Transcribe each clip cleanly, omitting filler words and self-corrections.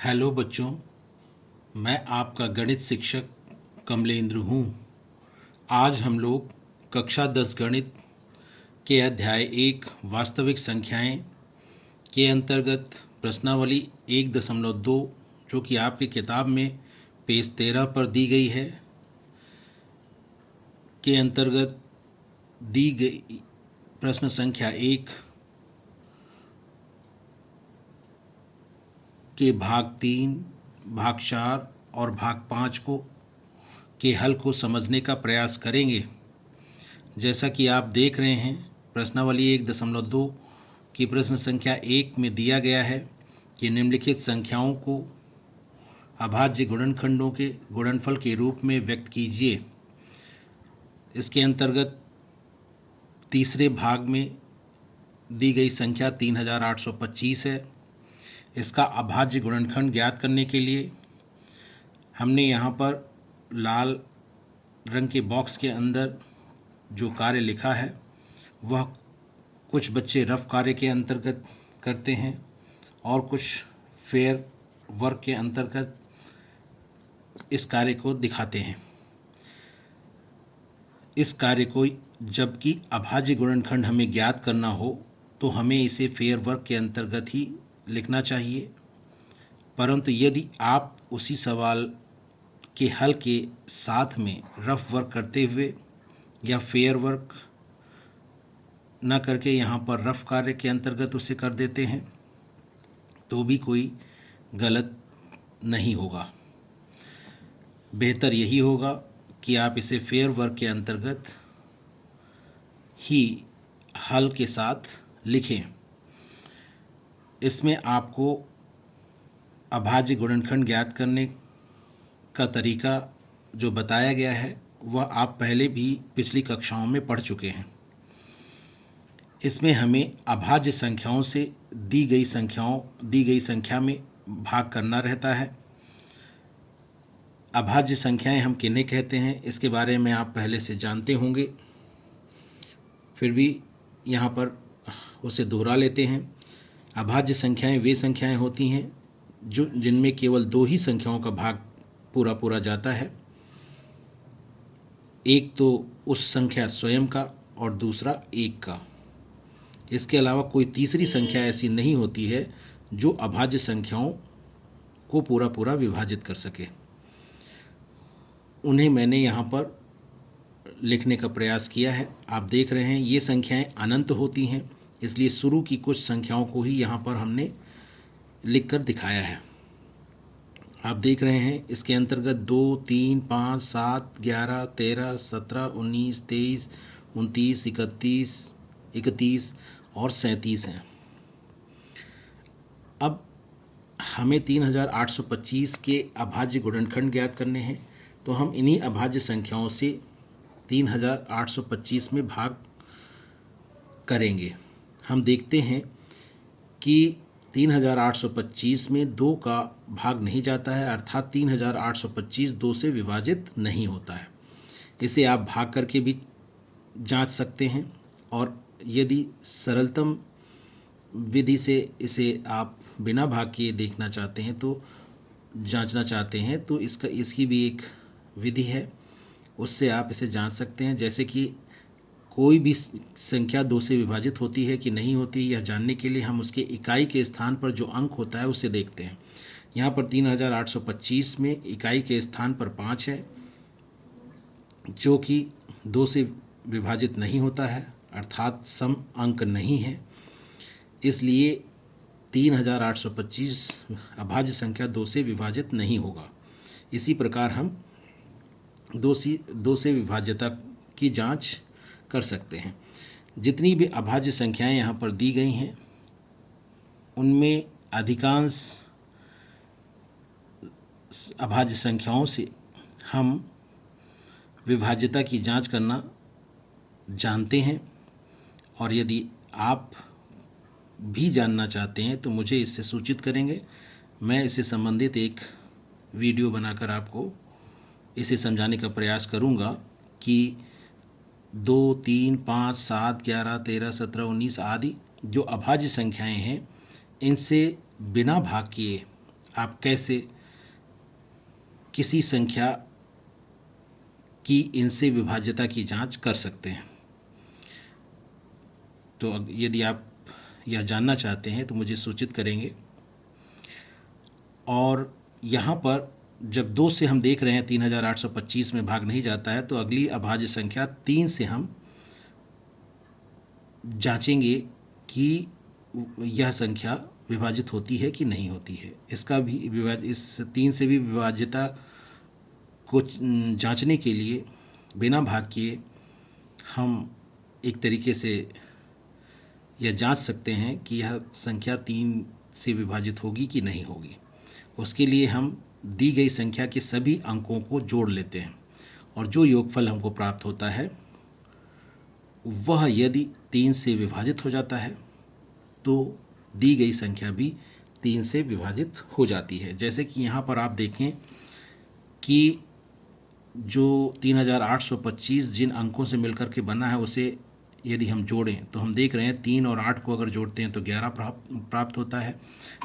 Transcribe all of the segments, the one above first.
Hello बच्चों, मैं आपका गणित शिक्षक कमलेंद्र हूँ। आज हम लोग कक्षा 10 गणित के अध्याय 1 वास्तविक संख्याएं के अंतर्गत प्रश्नावली 1.2 जो कि आपकी किताब में पेज 13 पर दी गई है के अंतर्गत दी गई प्रश्न संख्या 1 के भाग 3, भाग 4 और भाग 5 के हल को समझने का प्रयास करेंगे। जैसा कि आप देख रहे हैं, प्रश्नावली 1.2 की प्रश्न संख्या 1 में दिया गया है कि निम्नलिखित संख्याओं को अभाज्य गुणनखंडों के गुणनफल के रूप में व्यक्त कीजिए। इसके अंतर्गत तीसरे भाग में दी गई संख्या 3825 है। इसका अभाज्य गुणनखंड ज्ञात करने के लिए हमने यहाँ पर लाल रंग के बॉक्स के अंदर जो कार्य लिखा है वह कुछ बच्चे रफ कार्य के अंतर्गत करते हैं और कुछ फेयर वर्क के अंतर्गत इस कार्य को दिखाते हैं। इस कार्य को जबकि अभाज्य गुणनखंड हमें ज्ञात करना हो तो हमें इसे फेयर वर्क के अंतर्गत ही लिखना चाहिए, परंतु यदि आप उसी सवाल के हल के साथ में रफ वर्क करते हुए या फेयर वर्क न करके यहाँ पर रफ कार्य के अंतर्गत उसे कर देते हैं तो भी कोई गलत नहीं होगा। बेहतर यही होगा कि आप इसे फेयर वर्क के अंतर्गत ही हल के साथ लिखें। इसमें आपको अभाज्य गुणनखंड ज्ञात करने का तरीका जो बताया गया है वह आप पहले भी पिछली कक्षाओं में पढ़ चुके हैं। इसमें हमें अभाज्य संख्याओं से दी गई संख्या में भाग करना रहता है। अभाज्य संख्याएं हम किन्हें कहते हैं इसके बारे में आप पहले से जानते होंगे, फिर भी यहाँ पर उसे दोहरा लेते हैं। अभाज्य संख्याएं वे संख्याएं होती हैं जिनमें केवल दो ही संख्याओं का भाग पूरा जाता है। एक तो उस संख्या स्वयं का और दूसरा एक का। इसके अलावा कोई तीसरी संख्या ऐसी नहीं होती है जो अभाज्य संख्याओं को पूरा विभाजित कर सके। उन्हें मैंने यहाँ पर लिखने का प्रयास किया है। आप देख रहे हैं ये संख्याएं अनंत होती हैं, इसलिए शुरू की कुछ संख्याओं को ही यहाँ पर हमने लिखकर दिखाया है। आप देख रहे हैं इसके अंतर्गत 2, 3, 5, 7, 11, 13, 17, 19, 23, 29, 31 और 37 हैं। अब हमें 3825 के अभाज्य गुणनखंड ज्ञात करने हैं, तो हम इन्हीं अभाज्य संख्याओं से 3825 में भाग करेंगे। हम देखते हैं कि 3825 में 2 का भाग नहीं जाता है, अर्थात 3825 2 से विभाजित नहीं होता है। इसे आप भाग करके भी जांच सकते हैं, और यदि सरलतम विधि से इसे आप बिना भाग किए देखना चाहते हैं तो जांचना चाहते हैं तो इसकी भी एक विधि है, उससे आप इसे जांच सकते हैं। जैसे कि कोई भी संख्या 2 से विभाजित होती है कि नहीं होती, यह जानने के लिए हम उसके इकाई के स्थान पर जो अंक होता है उसे देखते हैं। यहाँ पर 3825 में इकाई के स्थान पर 5 है जो कि 2 से विभाजित नहीं होता है, अर्थात सम अंक नहीं है। इसलिए 3825 अभाज्य संख्या 2 से विभाजित नहीं होगा। इसी प्रकार हम 2 से विभाज्यता की जांच कर सकते हैं। जितनी भी अभाज्य संख्याएं यहाँ पर दी गई हैं उनमें अधिकांश अभाज्य संख्याओं से हम विभाज्यता की जांच करना जानते हैं, और यदि आप भी जानना चाहते हैं तो मुझे इससे सूचित करेंगे। मैं इससे संबंधित एक वीडियो बनाकर आपको इसे समझाने का प्रयास करूंगा कि 2, 3, 5, 7, 11, 13, 17, 19 आदि जो अभाज्य संख्याएं हैं इनसे बिना भाग किए आप कैसे किसी संख्या की इनसे विभाज्यता की जांच कर सकते हैं। तो यदि आप यह जानना चाहते हैं तो मुझे सूचित करेंगे। और यहाँ पर जब 2 से हम देख रहे हैं 3825 में भाग नहीं जाता है, तो अगली अभाज्य संख्या 3 से हम जांचेंगे कि यह संख्या विभाजित होती है कि नहीं होती है। इसका भी इस 3 से भी विभाज्यता को जांचने के लिए बिना भाग किए हम एक तरीके से यह जांच सकते हैं कि यह संख्या 3 से विभाजित होगी कि नहीं होगी। उसके लिए हम दी गई संख्या के सभी अंकों को जोड़ लेते हैं और जो योगफल हमको प्राप्त होता है वह यदि 3 से विभाजित हो जाता है तो दी गई संख्या भी 3 से विभाजित हो जाती है। जैसे कि यहाँ पर आप देखें कि जो 3825 जिन अंकों से मिलकर के बना है उसे यदि हम जोड़ें तो हम देख रहे हैं 3 और 8 को अगर जोड़ते हैं तो 11 प्राप्त होता है।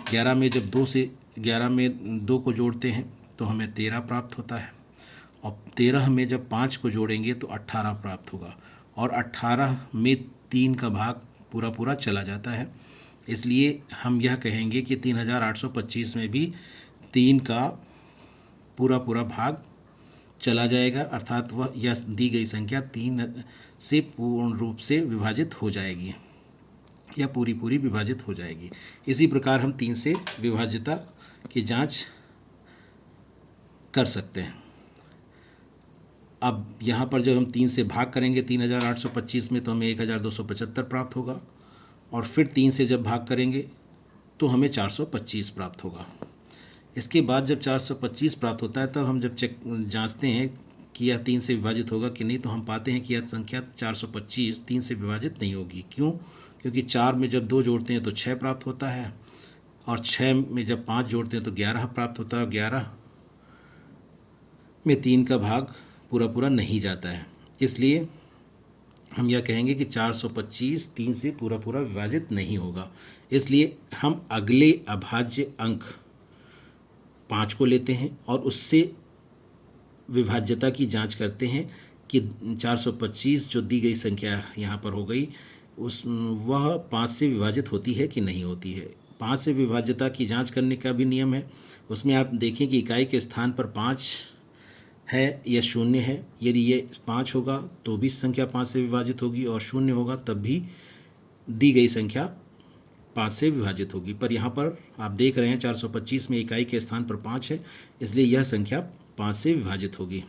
11 में जब 11 में 2 को जोड़ते हैं तो हमें 13 प्राप्त होता है और 13 में जब 5 को जोड़ेंगे तो 18 प्राप्त होगा और 18 में 3 का भाग पूरा पूरा चला जाता है। इसलिए हम यह कहेंगे कि 3825 में भी 3 का पूरा पूरा भाग चला जाएगा, अर्थात वह यह दी गई संख्या 3 से पूर्ण रूप से विभाजित हो जाएगी या पूरी पूरी विभाजित हो जाएगी। इसी प्रकार हम 3 से विभाज्यता की जांच कर सकते हैं। अब यहाँ पर जब हम 3 से भाग करेंगे 3825 में तो हमें 1275 प्राप्त होगा और फिर 3 से जब भाग करेंगे तो हमें 425 प्राप्त होगा। इसके बाद जब 425 प्राप्त होता है तब हम जब जांचते हैं कि यह 3 से विभाजित होगा कि नहीं, तो हम पाते हैं कि यह संख्या 425 3 से विभाजित नहीं होगी। क्यों? क्योंकि 4 में जब 2 जोड़ते हैं तो 6 प्राप्त होता है और 6 में जब 5 जोड़ते हैं तो 11 प्राप्त होता है और 11 में 3 का भाग पूरा पूरा नहीं जाता है। इसलिए हम यह कहेंगे कि 425 3 से पूरा पूरा विभाजित नहीं होगा। इसलिए हम अगले अभाज्य अंक 5 को लेते हैं और उससे विभाज्यता की जांच करते हैं कि 425 जो दी गई संख्या यहाँ पर हो गई वह 5 से विभाजित होती है कि नहीं होती है। 5 से विभाज्यता की जांच करने का भी नियम है। उसमें आप देखें कि इकाई के स्थान पर 5 है या 0 है। यदि ये 5 होगा तो भी संख्या 5 से विभाजित होगी और 0 होगा तब भी दी गई संख्या 5 से विभाजित होगी। पर यहाँ पर आप देख रहे हैं 425 में इकाई के स्थान पर 5 है, इसलिए यह संख्या 5 से विभाजित होगी।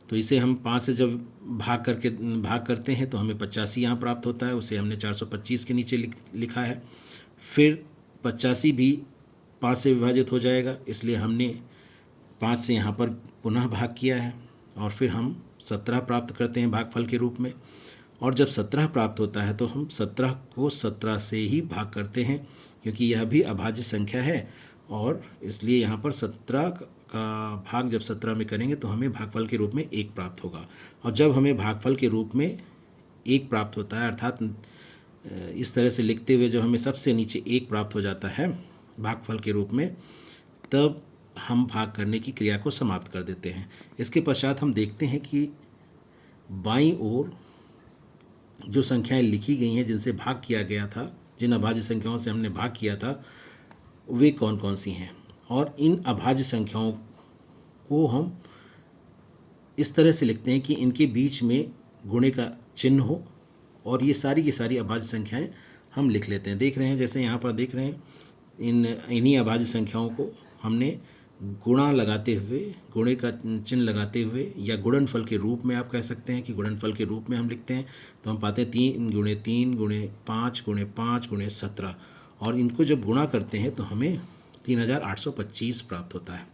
तो इसे हम 5 से जब भाग करते हैं तो हमें 85 यहाँ प्राप्त होता है। उसे हमने 425 के नीचे लिखा है। फिर 85 भी 5 से विभाजित हो जाएगा, इसलिए हमने 5 से यहाँ पर पुनः भाग किया है और फिर हम 17 प्राप्त करते हैं भागफल के रूप में। और जब 17 प्राप्त होता है तो हम 17 को 17 से ही भाग करते हैं, क्योंकि यह भी अभाज्य संख्या है और इसलिए यहाँ पर 17 का भाग जब 17 में करेंगे तो हमें भागफल के रूप में 1 प्राप्त होगा। और जब हमें भागफल के रूप में 1 प्राप्त होता है, अर्थात इस तरह से लिखते हुए जब हमें सबसे नीचे 1 प्राप्त हो जाता है भागफल के रूप में, तब हम भाग करने की क्रिया को समाप्त कर देते हैं। इसके पश्चात हम देखते हैं कि बाईं ओर जो संख्याएं लिखी गई हैं जिनसे भाग किया गया था, जिन अभाज्य संख्याओं से हमने भाग किया था, वे कौन कौन सी हैं। और इन अभाज्य संख्याओं को हम इस तरह से लिखते हैं कि इनके बीच में गुणे का चिन्ह हो और ये सारी की सारी अभाज्य संख्याएं हम लिख लेते हैं। देख रहे हैं, जैसे यहाँ पर देख रहे हैं, इन्हीं अभाज्य संख्याओं को हमने गुणा लगाते हुए, गुणे का चिन्ह लगाते हुए या गुणनफल के रूप में आप कह सकते हैं कि गुणनफल के रूप में हम लिखते हैं। तो हम पाते हैं 3 गुणे 3 गुणे 5 गुणे 5 गुणे 17 और इनको जब गुणा करते हैं तो हमें 3825 प्राप्त होता है।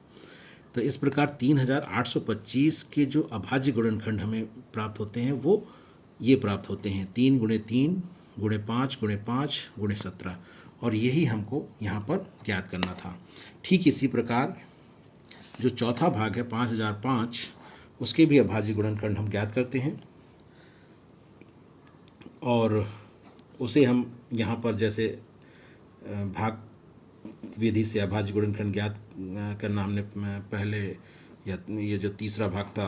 तो इस प्रकार 3825 के जो अभाज्य गुणनखंड हमें प्राप्त होते हैं वो ये प्राप्त होते हैं 3 गुणे 3 गुणे 5 गुणे 5 गुणे 17 और यही हमको यहाँ पर ज्ञात करना था। ठीक इसी प्रकार जो चौथा भाग है 5005, उसके भी अभाज्य गुणनखंड हम ज्ञात करते हैं और उसे हम यहाँ पर जैसे भाग विधि से अभाज्य गुणनखंड ज्ञात करना हमने पहले, या ये जो तीसरा भाग था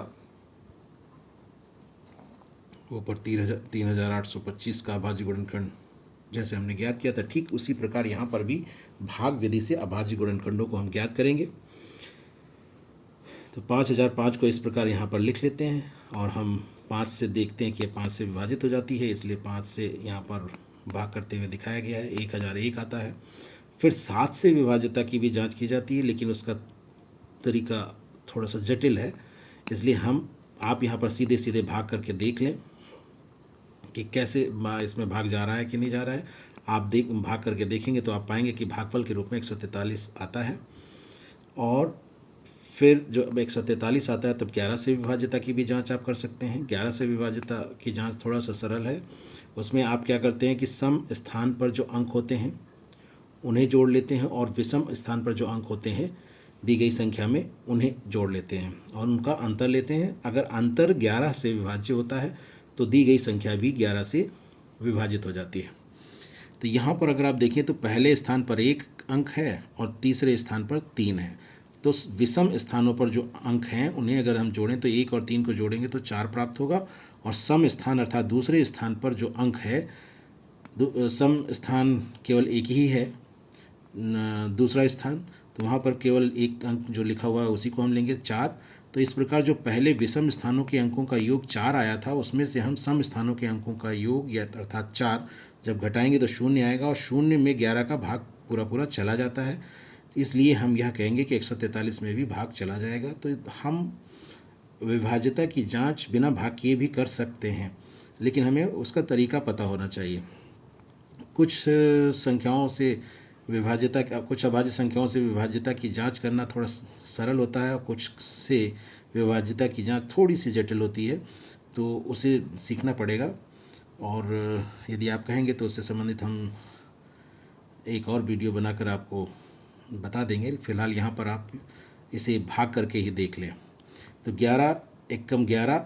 वो पर 3825 का अभाज्य गुणनखंड जैसे हमने ज्ञात किया था, ठीक उसी प्रकार यहाँ पर भी भाग विधि से अभाज्य गुणनखंडों को हम ज्ञात करेंगे। तो 5005 को इस प्रकार यहाँ पर लिख लेते हैं और हम 5 से देखते हैं कि 5 से विभाजित हो जाती है, इसलिए 5 से यहाँ पर भाग करते हुए दिखाया गया है, 1001 आता है। फिर 7 से विभाज्यता की भी जांच की जाती है, लेकिन उसका तरीका थोड़ा सा जटिल है, इसलिए आप यहाँ पर सीधे सीधे भाग करके देख लें कि कैसे इसमें भाग जा रहा है कि नहीं जा रहा है। आप भाग करके देखेंगे तो आप पाएंगे कि भागफल के रूप में 143 आता है। और फिर जब 143 आता है तब 11 से विभाज्यता की भी जांच आप कर सकते हैं। 11 से विभाज्यता की जांच थोड़ा सा सरल है। उसमें आप क्या करते हैं कि सम स्थान पर जो अंक होते हैं उन्हें जोड़ लेते हैं और विषम स्थान पर जो अंक होते हैं दी गई संख्या में उन्हें जोड़ लेते हैं और उनका अंतर लेते हैं। अगर अंतर 11 से विभाज्य होता है तो दी गई संख्या भी 11 से विभाजित हो जाती है। तो यहाँ पर अगर आप देखें तो पहले स्थान पर 1 अंक है और तीसरे स्थान पर 3 है। तो विषम स्थानों पर जो अंक हैं उन्हें अगर हम जोड़ें तो 1 और 3 को जोड़ेंगे तो 4 प्राप्त होगा, और सम स्थान अर्थात दूसरे स्थान पर जो अंक है, सम स्थान केवल एक ही है, दूसरा स्थान, तो वहाँ पर केवल एक अंक जो लिखा हुआ है उसी को हम लेंगे 4। तो इस प्रकार जो पहले विषम स्थानों के अंकों का योग 4 आया था उसमें से हम सम स्थानों के अंकों का योग या अर्थात 4 जब घटाएंगे तो 0 आएगा, और 0 में 11 का भाग पूरा पूरा चला जाता है। इसलिए हम यह कहेंगे कि 143 में भी भाग चला जाएगा। तो हम विभाज्यता की जांच बिना भाग किए भी कर सकते हैं, लेकिन हमें उसका तरीका पता होना चाहिए। कुछ संख्याओं से विभाज्यता, कुछ अभाज्य संख्याओं से विभाज्यता की जांच करना थोड़ा सरल होता है और कुछ से विभाज्यता की जांच थोड़ी सी जटिल होती है, तो उसे सीखना पड़ेगा। और यदि आप कहेंगे तो उससे संबंधित हम एक और वीडियो बनाकर आपको बता देंगे। फिलहाल यहाँ पर आप इसे भाग करके ही देख लें। तो 11 एकम 11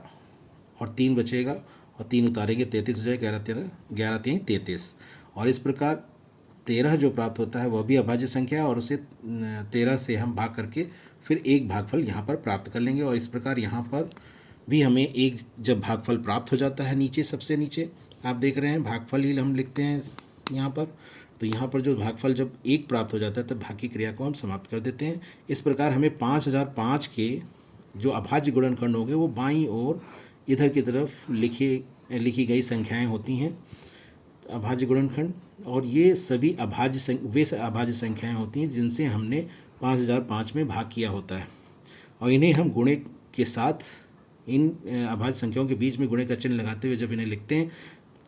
और 3 बचेगा और 3 उतारेंगे 33 हो जाएगा, 11 3 33। और इस प्रकार 13 जो प्राप्त होता है वह भी अभाज्य संख्या है और उसे 13 से हम भाग करके फिर एक भागफल यहाँ पर प्राप्त कर लेंगे। और इस प्रकार यहाँ पर भी हमें एक जब भागफल प्राप्त हो जाता है, नीचे सबसे नीचे आप देख रहे हैं भागफल ही हम लिखते हैं यहाँ पर, तो यहाँ पर जो भागफल जब 1 प्राप्त हो जाता है तब भाग की क्रिया को हम समाप्त कर देते हैं। इस प्रकार हमें 5005 के जो अभाज्य गुणनखंड होंगे वो बाईं ओर इधर की तरफ लिखी गई संख्याएं होती हैं अभाज्य गुणनखंड, और ये सभी वे अभाज्य संख्याएं होती हैं जिनसे हमने 5005 में भाग किया होता है। और इन्हें हम गुणे के साथ इन अभाज्य संख्याओं के बीच में गुणे का चिन्ह लगाते हुए जब इन्हें लिखते हैं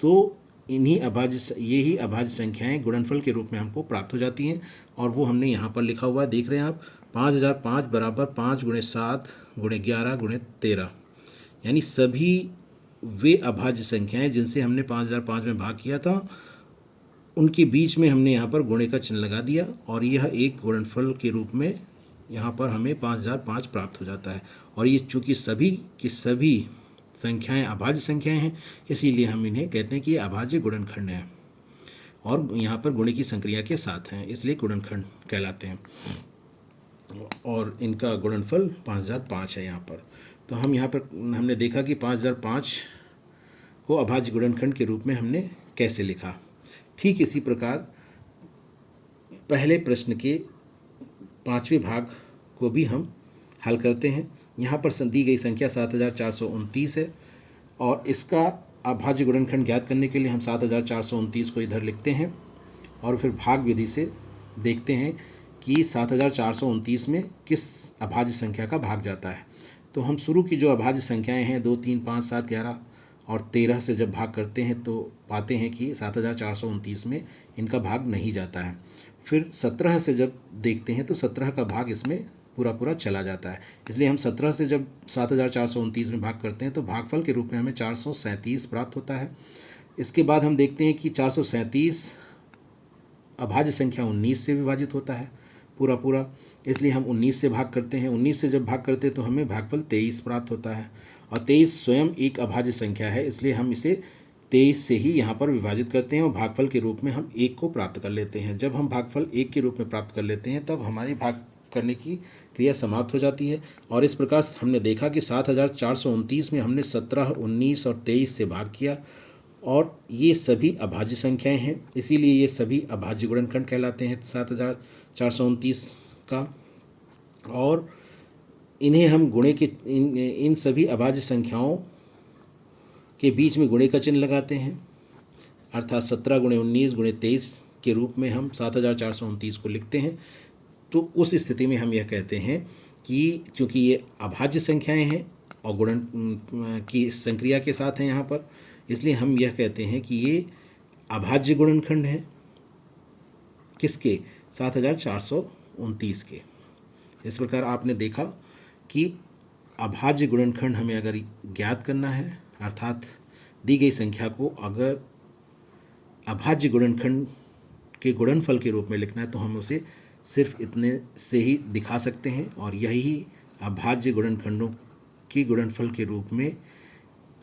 तो ये ही अभाज्य संख्याएं गुणनफल के रूप में हमको प्राप्त हो जाती हैं। और वो हमने यहाँ पर लिखा हुआ है, देख रहे हैं आप, 5005 बराबर 5 × 7 × 11 × 13, यानी सभी वे अभाज्य संख्याएं जिनसे हमने 5005 में भाग किया था उनके बीच में हमने यहाँ पर गुणे का चिन्ह लगा दिया और यह एक गुणनफल के रूप में यहाँ पर हमें 5005 प्राप्त हो जाता है। और ये चूँकि सभी की सभी संख्याएं अभाज्य संख्याएं हैं इसीलिए हम इन्हें कहते हैं कि ये अभाज्य गुणनखंड हैं और यहाँ पर गुणे की संक्रिया के साथ हैं, इसलिए गुणनखंड कहलाते हैं। और इनका गुणनफल 5005 है यहाँ पर। तो हम यहाँ पर हमने देखा कि 5005 को अभाज्य गुणनखंड के रूप में हमने कैसे लिखा। ठीक इसी प्रकार पहले प्रश्न के 5वें भाग को भी हम हल करते हैं। यहाँ पर दी गई संख्या 7429 है और इसका अभाज्य गुणनखंड ज्ञात करने के लिए हम 7429 को इधर लिखते हैं और फिर भाग विधि से देखते हैं कि 7429 में किस अभाज्य संख्या का भाग जाता है। तो हम शुरू की जो अभाज्य संख्याएं हैं 2 3 5 7 11 और 13 से जब भाग करते हैं तो पाते हैं कि 7429 में इनका भाग नहीं जाता है। फिर 17 से जब देखते हैं तो 17 का भाग इसमें पूरा पूरा चला जाता है, इसलिए हम 17 से जब 7429 में भाग करते हैं तो भागफल के रूप में हमें 437 प्राप्त होता है। इसके बाद हम देखते हैं कि 437 अभाज्य संख्या 19 से विभाजित होता है पूरा पूरा, इसलिए हम 19 से भाग करते हैं। 19 से जब भाग करते हैं तो हमें भागफल 23 प्राप्त होता है और 23 स्वयं एक अभाज्य संख्या है, इसलिए हम इसे 23 से ही यहाँ पर विभाजित करते हैं और भागफल के रूप में हम 1 को प्राप्त कर लेते हैं। जब हम भागफल 1 के रूप में प्राप्त कर लेते हैं तब हमारी भाग करने की क्रिया समाप्त हो जाती है। और इस प्रकार हमने देखा कि 7429 में हमने 17, 19 और 23 से भाग किया और ये सभी अभाज्य संख्याएं हैं, इसीलिए ये सभी अभाज्य गुणनखंड कहलाते हैं 7429 का। और इन्हें हम गुणे के इन सभी अभाज्य संख्याओं के बीच में गुणे का चिन्ह लगाते हैं, अर्थात 17 गुणे 19 गुणे 23 के रूप में हम 7429 को लिखते हैं। तो उस स्थिति में हम यह कहते हैं कि क्योंकि ये अभाज्य संख्याएं हैं और गुणन की संक्रिया के साथ हैं यहाँ पर, इसलिए हम यह कहते हैं कि ये अभाज्य गुणनखंड है। किसके? 7429 के। इस प्रकार आपने देखा कि अभाज्य गुणनखंड हमें अगर ज्ञात करना है, अर्थात दी गई संख्या को अगर अभाज्य गुणनखंड के गुणनफल के रूप में लिखना है तो हम उसे सिर्फ इतने से ही दिखा सकते हैं और यही अभाज्य गुणनखंडों की गुणनफल के रूप में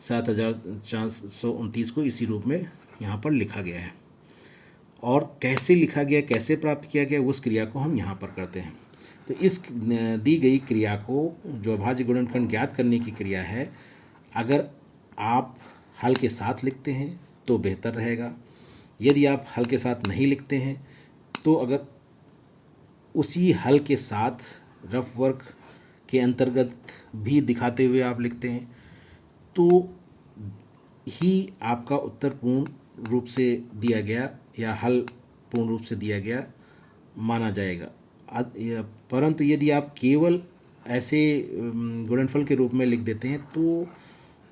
7429 को इसी रूप में यहाँ पर लिखा गया है। और कैसे लिखा गया, कैसे प्राप्त किया गया, उस क्रिया को हम यहाँ पर करते हैं। तो इस दी गई क्रिया को, जो अभाज्य गुणनखंड ज्ञात करने की क्रिया है, अगर आप हल के साथ लिखते हैं तो बेहतर रहेगा। यदि आप हल के साथ नहीं लिखते हैं तो अगर उसी हल के साथ रफ वर्क के अंतर्गत भी दिखाते हुए आप लिखते हैं तो ही आपका उत्तर पूर्ण रूप से दिया गया या हल पूर्ण रूप से दिया गया माना जाएगा। परंतु यदि आप केवल ऐसे गुणनफल के रूप में लिख देते हैं तो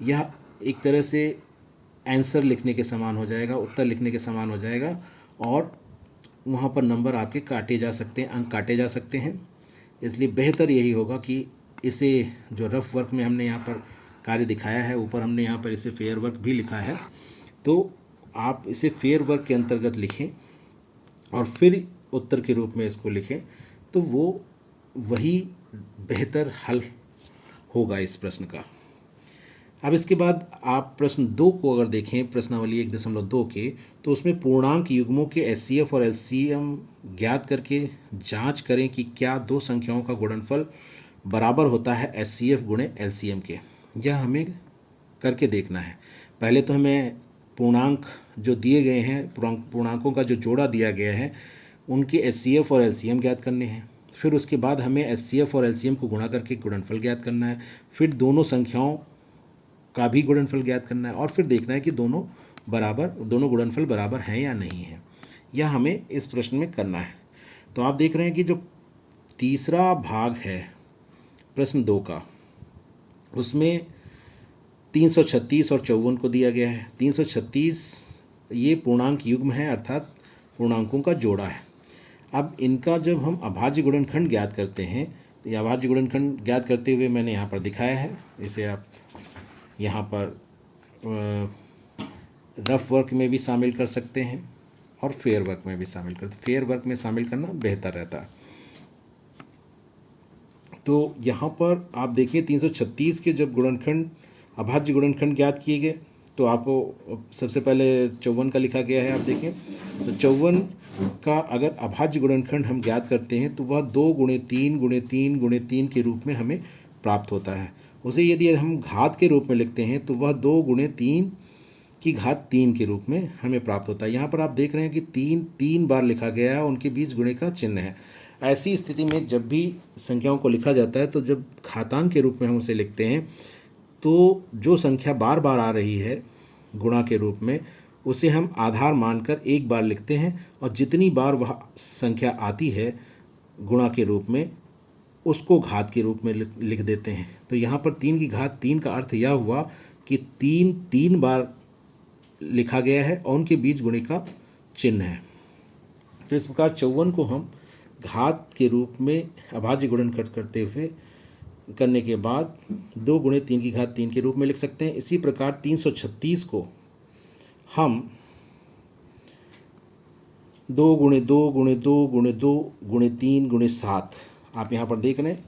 यह एक तरह से आंसर लिखने के समान हो जाएगा, उत्तर लिखने के समान हो जाएगा और वहाँ पर नंबर आपके काटे जा सकते हैं, अंक काटे जा सकते हैं। इसलिए बेहतर यही होगा कि इसे जो रफ वर्क में हमने यहाँ पर कार्य दिखाया है, ऊपर हमने यहाँ पर इसे फेयर वर्क भी लिखा है, तो आप इसे फेयर वर्क के अंतर्गत लिखें और फिर उत्तर के रूप में इसको लिखें तो वो वही बेहतर हल होगा इस प्रश्न का। अब इसके बाद आप प्रश्न 2 को अगर देखें, प्रश्नावली 1.2 के, तो उसमें पूर्णांक युग्मों के एचसीएफ और एलसीएम ज्ञात करके जांच करें कि क्या दो संख्याओं का गुणनफल बराबर होता है एचसीएफ गुणे एलसीएम के। यह हमें करके देखना है। पहले तो हमें पूर्णांक जो दिए गए हैं, पूर्णांकों का जो जोड़ा दिया गया है, उनके एचसीएफ और एलसीएम ज्ञात करने हैं। फिर उसके बाद हमें एचसीएफ और एलसीएम को गुणा करके गुणनफल ज्ञात करना है। फिर दोनों संख्याओं का भी गुणनफल ज्ञात करना है और फिर देखना है कि दोनों गुणनफल बराबर हैं या नहीं है। यह हमें इस प्रश्न में करना है। तो आप देख रहे हैं कि जो तीसरा भाग है प्रश्न 2 का, उसमें 336 और 54 को दिया गया है। 336 ये पूर्णांक युग्म है, अर्थात पूर्णांकों का जोड़ा है। अब इनका जब हम अभाज्य गुणनखंड ज्ञात करते हैं, तो ये अभाज्य गुणनखंड ज्ञात करते हुए मैंने यहाँ पर दिखाया है। इसे आप यहाँ पर रफ वर्क में भी शामिल कर सकते हैं और फेयर वर्क में भी शामिल करते हैं। फेयर वर्क में शामिल करना बेहतर रहता है। तो यहाँ पर आप देखिए 336 के जब गुणनखंड, अभाज्य गुणनखंड ज्ञात किए गए तो आपको सबसे पहले 54 का लिखा गया है। आप देखें तो 54 का अगर अभाज्य गुणनखंड हम ज्ञात करते हैं तो वह 2 गुणे 3 गुणे 3 गुणे 3 के रूप में हमें प्राप्त होता है। उसे यदि हम घात के रूप में लिखते हैं तो वह 2 गुणे 3 की घात 3 के रूप में हमें प्राप्त होता है। यहाँ पर आप देख रहे हैं कि 3 बार लिखा गया है, उनके बीच गुणे का चिन्ह है। ऐसी स्थिति में जब भी संख्याओं को लिखा जाता है तो जब घातांक के रूप में हम उसे लिखते हैं तो जो संख्या बार बार आ रही है गुणा के रूप में, उसे हम आधार मानकर एक बार लिखते हैं और जितनी बार वह संख्या आती है गुणा के रूप में उसको घात के रूप में लिख देते हैं। तो यहाँ पर 3 की घात 3 का अर्थ यह हुआ कि 3 बार लिखा गया है और उनके बीच गुणे का चिन्ह है। तो इस प्रकार 54 को हम घात के रूप में अभाज्य गुणनखंड करने के बाद 2 गुणे 3 की घात 3 के रूप में लिख सकते हैं। इसी प्रकार 336 को हम 2 गुणे 2 गुणे 2 गुणे 2 गुणे 3 गुणे 7, आप यहाँ पर देख रहे हैं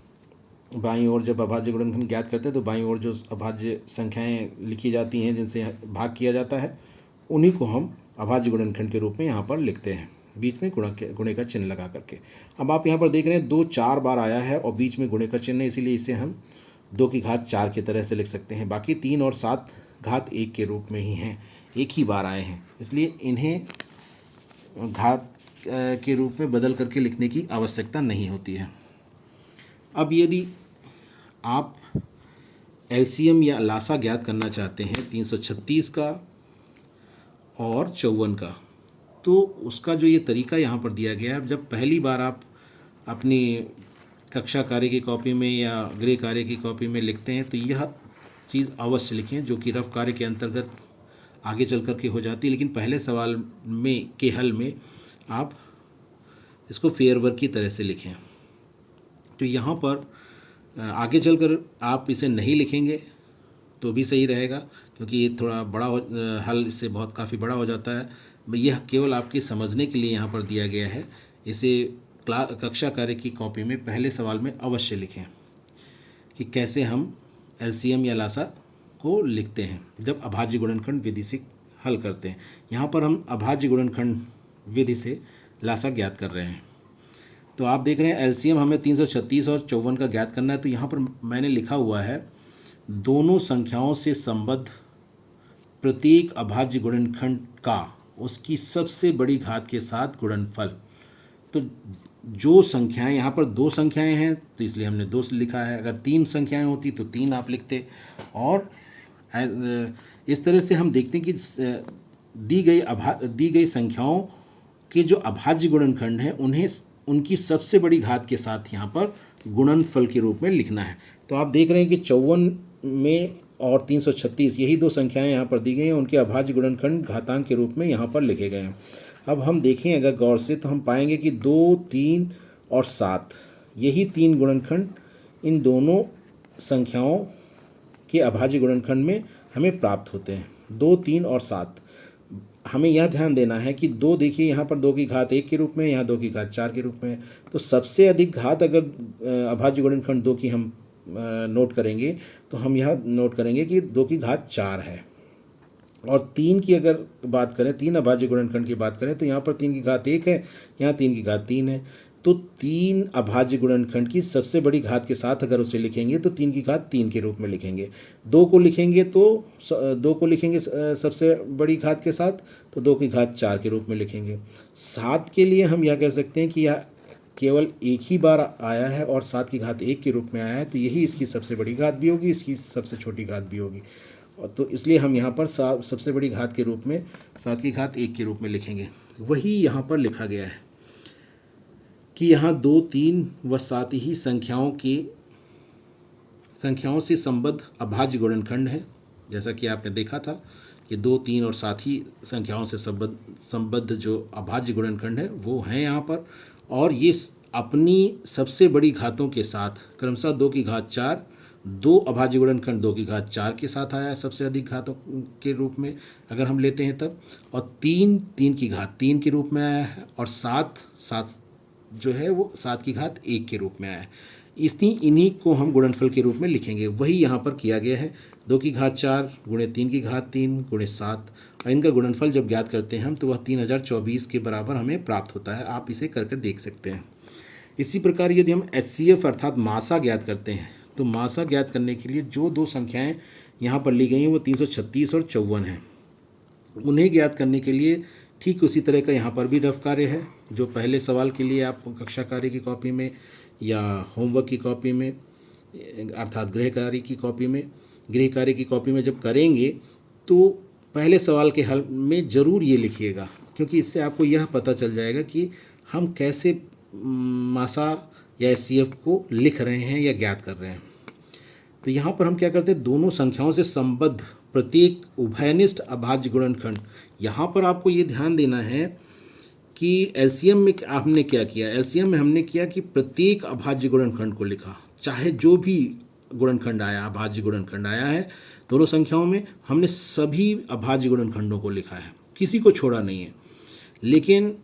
बाईं ओर जब अभाज्य गुणनखंड ज्ञात करते हैं तो बाईं ओर जो अभाज्य संख्याएं लिखी जाती हैं जिनसे भाग किया जाता है उन्हीं को हम अभाज्य गुणनखंड के रूप में यहाँ पर लिखते हैं, बीच में गुणे का चिन्ह लगा करके। अब आप यहाँ पर देख रहे हैं 2 4 बार आया है और बीच में गुणे का चिन्ह है, इसीलिए इसे हम 2 की घात 4 की तरह से लिख सकते हैं। बाकी 3 और 7 घात 1 के रूप में ही हैं, एक ही बार आए हैं, इसलिए इन्हें घात के रूप में बदल करके लिखने की आवश्यकता नहीं होती है। अब यदि आप एलसीएम या लासा ज्ञात करना चाहते हैं 336 का और 54 का, तो उसका जो ये तरीका यहाँ पर दिया गया है, जब पहली बार आप अपनी कक्षा कार्य की कॉपी में या गृह कार्य की कॉपी में लिखते हैं तो यह चीज़ अवश्य लिखें, जो कि रफ कार्य के अंतर्गत आगे चल कर के हो जाती है, लेकिन पहले सवाल में के हल में आप इसको फेयर वर्क की तरह से लिखें। तो यहाँ पर आगे चलकर आप इसे नहीं लिखेंगे तो भी सही रहेगा, क्योंकि ये थोड़ा बड़ा हल इससे बहुत काफ़ी बड़ा हो जाता है। यह केवल आपके समझने के लिए यहाँ पर दिया गया है। इसे कक्षा कार्य की कॉपी में पहले सवाल में अवश्य लिखें कि कैसे हम एलसीएम या लासा को लिखते हैं जब अभाज्य गुणनखंड विधि से हल करते हैं। यहाँ पर हम अभाज्य गुणनखंड विधि से लासा ज्ञात कर रहे हैं। तो आप देख रहे हैं एलसीएम हमें 336 और 54 का ज्ञात करना है। तो यहाँ पर मैंने लिखा हुआ है दोनों संख्याओं से संबद्ध प्रत्येक अभाज्य गुणनखंड का उसकी सबसे बड़ी घात के साथ गुणनफल। तो जो संख्याएं, यहाँ पर 2 संख्याएं हैं तो इसलिए हमने 2 लिखा है, अगर 3 संख्याएं होती तो 3 आप लिखते। और इस तरह से हम देखते हैं कि दी गई संख्याओं के जो अभाज्य गुणनखंड हैं उन्हें उनकी सबसे बड़ी घात के साथ यहाँ पर गुणनफल के रूप में लिखना है। तो आप देख रहे हैं कि 54 में और 336 यही 2 संख्याएं यहाँ पर दी गई हैं, उनके अभाज्य गुणनखंड घातांक के रूप में यहाँ पर लिखे गए हैं। अब हम देखें अगर गौर से तो हम पाएंगे कि 2, 3 और 7 यही 3 गुणनखंड इन दोनों संख्याओं के अभाज्य गुणनखंड में हमें प्राप्त होते हैं, 2, 3 और 7। हमें यह ध्यान देना है कि 2 देखिए यहाँ पर 2 की घात 1 के रूप में, यहाँ 2 की घात 4 के रूप में। तो सबसे अधिक घात अगर अभाज्य गुणनखंड 2 की हम नोट करेंगे तो हम यह नोट करेंगे कि 2 की घात 4 है। और 3 की अगर बात करें, 3 अभाज्य गुणनखंड की बात करें तो यहाँ पर 3 की घात 1 है, यहाँ 3 की घात 3 है। तो 3 अभाज्य गुणनखंड की सबसे बड़ी घात के साथ अगर उसे लिखेंगे तो 3 की घात 3 के रूप में लिखेंगे। 2 को लिखेंगे तो 2 को लिखेंगे सबसे बड़ी घात के साथ तो 2 की घात 4 के रूप में लिखेंगे। 7 के लिए हम यह कह सकते हैं कि यह केवल एक ही बार आया है और 7 की घात 1 के रूप में आया है, तो यही इसकी सबसे बड़ी घात भी होगी, इसकी सबसे छोटी घात भी होगी। और तो इसलिए हम यहाँ पर सबसे बड़ी घात के रूप में 7 की घात 1 के रूप में लिखेंगे। वही यहाँ पर लिखा गया है कि यहाँ 2, 3 व 7 ही संख्याओं से संबद्ध अभाज्य गुणनखंड है। जैसा कि आपने देखा था कि 2, 3 और 7 ही संख्याओं से संबद्ध जो अभाज्य गुणनखंड है वो हैं यहाँ पर। और ये अपनी सबसे बड़ी घातों के साथ क्रमशः 2 की घात 4, 2 अभाज्य गुणनखंड 2 की घात 4 के साथ आया है सबसे अधिक घातों के रूप में अगर हम लेते हैं तब, और 3 की घात 3 के रूप में आया है, और 7 जो है वो 7 की घात 1 के रूप में आया है। इन्हीं को हम गुणनफल के रूप में लिखेंगे। वही यहाँ पर किया गया है, 2 की घात 4 गुणे 3 की घात 3 गुणे 7, और इनका गुणनफल जब ज्ञात करते हैं हम तो वह 3024 के बराबर हमें प्राप्त होता है। आप इसे कर देख सकते हैं। इसी प्रकार यदि हम HCF अर्थात मासा ज्ञात करते हैं तो मासा ज्ञात करने के लिए जो 2 संख्याएं यहाँ पर ली गई हैं वो 336 और 54 हैं। उन्हें ज्ञात करने के लिए ठीक उसी तरह का यहाँ पर भी रफ कार्य है जो पहले सवाल के लिए आप कक्षा कार्य की कॉपी में या होमवर्क की कॉपी में अर्थात गृह कार्य की कॉपी में जब करेंगे तो पहले सवाल के हल में ज़रूर ये लिखिएगा, क्योंकि इससे आपको यह पता चल जाएगा कि हम कैसे मासा या HCF को लिख रहे हैं या ज्ञात कर रहे हैं। तो यहाँ पर हम क्या करते हैं, दोनों संख्याओं से संबद्ध प्रत्येक उभयनिष्ठ अभाज्य गुणनखंड। यहाँ पर आपको ये ध्यान देना है कि एलसीएम में हमने क्या किया, एलसीएम में हमने किया कि प्रत्येक अभाज्य गुणनखंड को लिखा, चाहे जो भी गुणनखंड आया, अभाज्य गुणनखंड आया है दोनों संख्याओं में, हमने सभी अभाज्य गुणनखंडों को लिखा है, किसी को छोड़ा नहीं है। लेकिन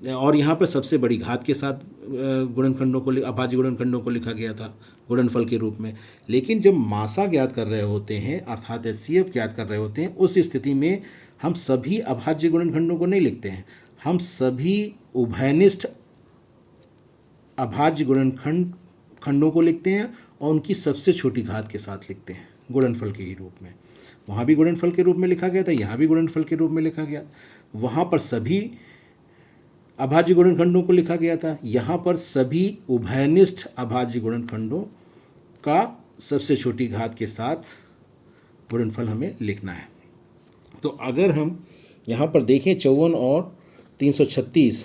और यहाँ पर सबसे बड़ी घात के साथ गुणनखंडों को अभाज्य गुणनखंडों को लिखा गया था गुणनफल के रूप में। लेकिन जब मासा ज्ञात कर रहे होते हैं अर्थात HCF ज्ञात कर रहे होते हैं, उस स्थिति में हम सभी अभाज्य गुणनखंडों को नहीं लिखते हैं, हम सभी उभयनिष्ठ अभाज्य खंडों को लिखते हैं और उनकी सबसे छोटी घात के साथ लिखते हैं गुणनफल के ही रूप में। वहाँ भी गुणनफल के रूप में लिखा गया था, यहाँ भी गुणनफल के रूप में लिखा गया। वहाँ पर सभी अभाज्य गुणनखंडों को लिखा गया था, यहाँ पर सभी उभयनिष्ठ अभाज्य गुणनखंडों का सबसे छोटी घात के साथ गुणनफल हमें लिखना है। तो अगर हम यहाँ पर देखें 54 और 336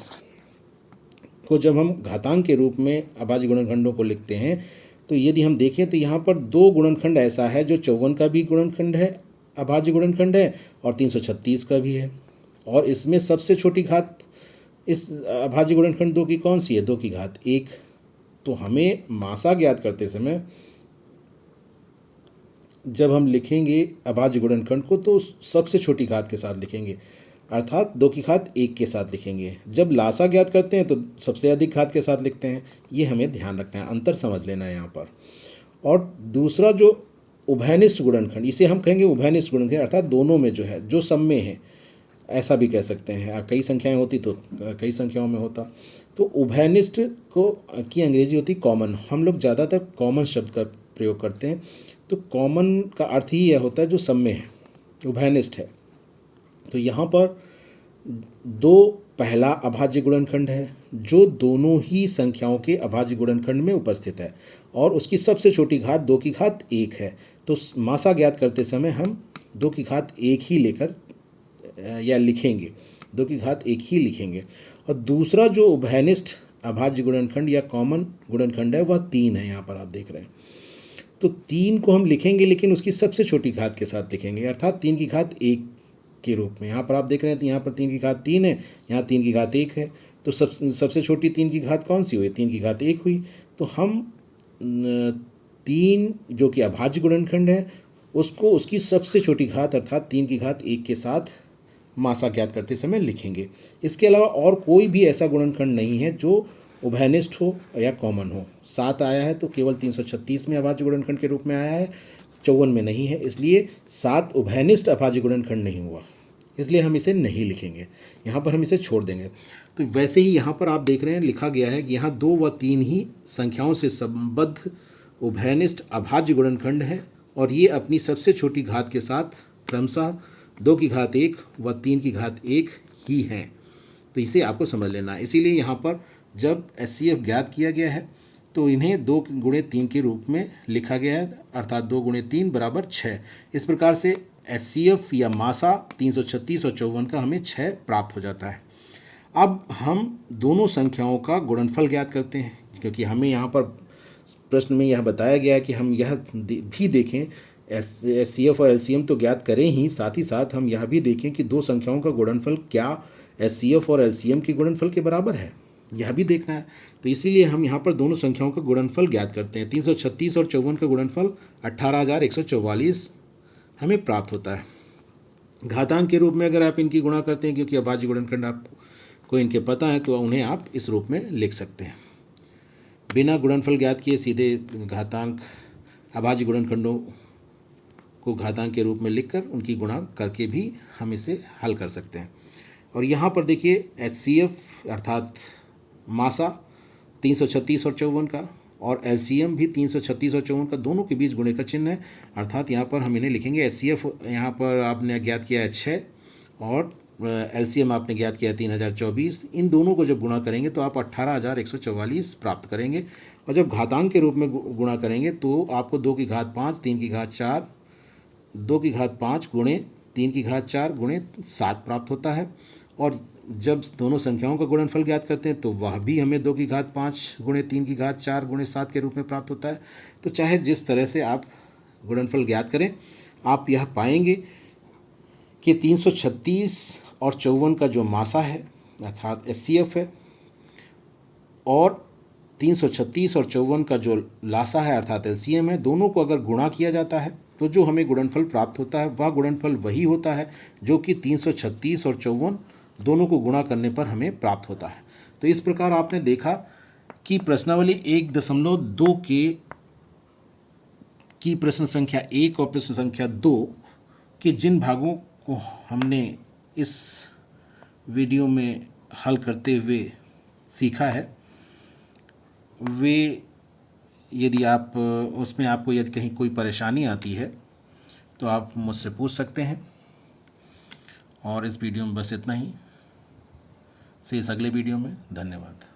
को जब हम घातांक के रूप में अभाज्य गुणनखंडों को लिखते हैं, तो यदि हम देखें तो यहाँ पर दो गुणनखंड ऐसा है जो 54 का भी गुणनखंड है, अभाज्य गुणनखंड है, और 336 का भी है। और इसमें सबसे छोटी घात इस अभाज्य गुणनखंड 2 की कौन सी है? 2 की घात 1। तो हमें मासा ज्ञात करते समय जब हम लिखेंगे अभाज्य गुणनखंड को तो सबसे छोटी घात के साथ लिखेंगे, अर्थात 2 की घात 1 के साथ लिखेंगे। जब लासा ज्ञात करते हैं तो सबसे अधिक घात के साथ लिखते हैं। ये हमें ध्यान रखना है, अंतर समझ लेना है यहाँ पर। और दूसरा जो उभयनिष्ठ गुणनखंड, इसे हम कहेंगे उभयनिष्ठ गुणनखंड, अर्थात दोनों में जो है, जो सब में है, ऐसा भी कह सकते हैं। कई संख्याएं होती तो कई संख्याओं में होता। तो उभयनिष्ठ को की अंग्रेजी होती कॉमन। हम लोग ज़्यादातर कॉमन शब्द का प्रयोग करते हैं। तो कॉमन का अर्थ ही यह होता है जो सब में है, उभयनिष्ठ है। तो यहाँ पर 2 पहला अभाज्य गुणनखंड है जो दोनों ही संख्याओं के अभाज्य गुणनखंड में उपस्थित है और उसकी सबसे छोटी घात 2 की घात 1 है। तो मासा ज्ञात करते समय हम 2 की घात 1 ही लेकर या लिखेंगे, 2 की घात 1 ही लिखेंगे। और दूसरा जो उभयनिष्ठ अभाज्य गुणनखंड या कॉमन गुणनखंड है वह 3 है। यहाँ पर आप देख रहे हैं, तो 3 को हम लिखेंगे लेकिन उसकी सबसे छोटी घात के साथ लिखेंगे, अर्थात 3 की घात 1 के रूप में। यहाँ पर आप देख रहे हैं तो यहाँ पर 3 की घात 3 है, यहाँ 3 की घात 1 है। तो सबसे छोटी 3 की घात कौन सी हुई? 3 की घात 1 हुई। तो हम 3 जो कि अभाज्य गुणनखंड है उसको उसकी सबसे छोटी घात अर्थात 3 की घात 1 के साथ मासा ज्ञात करते समय लिखेंगे। इसके अलावा और कोई भी ऐसा गुणनखंड नहीं है जो उभयनिष्ठ हो या कॉमन हो। 7 आया है तो केवल 336 में अभाज्य गुणनखंड के रूप में आया है, 54 में नहीं है, इसलिए 7 उभयनिष्ठ अभाज्य गुणनखंड नहीं हुआ, इसलिए हम इसे नहीं लिखेंगे। यहाँ पर हम इसे छोड़ देंगे। तो वैसे ही यहाँ पर आप देख रहे हैं लिखा गया है कि यहाँ 2 व 3 ही संख्याओं से संबद्ध उभयनिष्ठ अभाज्य गुणनखंड है और ये अपनी सबसे छोटी घात के साथ क्रमशः 2 की घात 1 व 3 की घात 1 ही हैं। तो इसे आपको समझ लेना है। इसीलिए यहाँ पर जब HCF ज्ञात किया गया है तो इन्हें 2 गुणे 3 के रूप में लिखा गया है, अर्थात 2 गुणे 3 बराबर 6। इस प्रकार से HCF या मासा 336 और 54 का हमें 6 प्राप्त हो जाता है। अब हम दोनों संख्याओं का गुणनफल ज्ञात करते हैं, क्योंकि हमें यहाँ पर प्रश्न में यह बताया गया है कि हम यह भी देखें, HCF और LCM तो ज्ञात करें ही, साथ ही साथ हम यह भी देखें कि दो संख्याओं का गुणनफल क्या HCF और LCM के गुणनफल के बराबर है, यह भी देखना है। तो इसीलिए हम यहाँ पर दोनों संख्याओं का गुणनफल ज्ञात करते हैं। 336 और 54 का गुणनफल 18,144 हमें प्राप्त होता है। घातांक के रूप में अगर आप इनकी गुणा करते हैं, क्योंकि अभाज्य गुणनखंड आपको इनके पता है, तो उन्हें आप इस रूप में लिख सकते हैं। बिना गुणनफल ज्ञात किए सीधे घातांक अभाज्य गुणनखंडों को घातांक के रूप में लिखकर उनकी गुणा करके भी हम इसे हल कर सकते हैं। और यहाँ पर देखिए HCF अर्थात मासा 336 और 54 का, और LCM भी 336 और 54 का, दोनों के बीच गुणे का चिन्ह है, अर्थात यहाँ पर हम इन्हें लिखेंगे HCF यहाँ पर आपने ज्ञात किया है 6 और LCM आपने ज्ञात किया है 3024। इन दोनों को जब गुणा करेंगे तो आप 18,144 प्राप्त करेंगे। और जब घातांक के रूप में गुणा करेंगे तो आपको 2 की घात 5, 3 की घात 4, 2 की घात 5 गुणे 3 की घात 4 गुणे 7 प्राप्त होता है। और जब दोनों संख्याओं का गुणनफल ज्ञात करते हैं तो वह भी हमें 2 की घात 5 गुणे 3 की घात 4 गुणे 7 के रूप में प्राप्त होता है। तो चाहे जिस तरह से आप गुणनफल ज्ञात करें, आप यह पाएंगे कि 336 और 54 का जो मासा है अर्थात HCF है, और 336 और 54 का जो लासा है अर्थात LCM है, दोनों को अगर गुणा किया जाता है तो जो हमें गुणनफल प्राप्त होता है वह गुणनफल वही होता है जो कि 336 और 54 दोनों को गुणा करने पर हमें प्राप्त होता है। तो इस प्रकार आपने देखा कि प्रश्नावली 1.2 की प्रश्न संख्या 1 और प्रश्न संख्या 2 के जिन भागों को हमने इस वीडियो में हल करते हुए सीखा है, वे यदि आप उसमें आपको यदि कहीं कोई परेशानी आती है तो आप मुझसे पूछ सकते हैं। और इस वीडियो में बस इतना ही। से इस अगले वीडियो में धन्यवाद।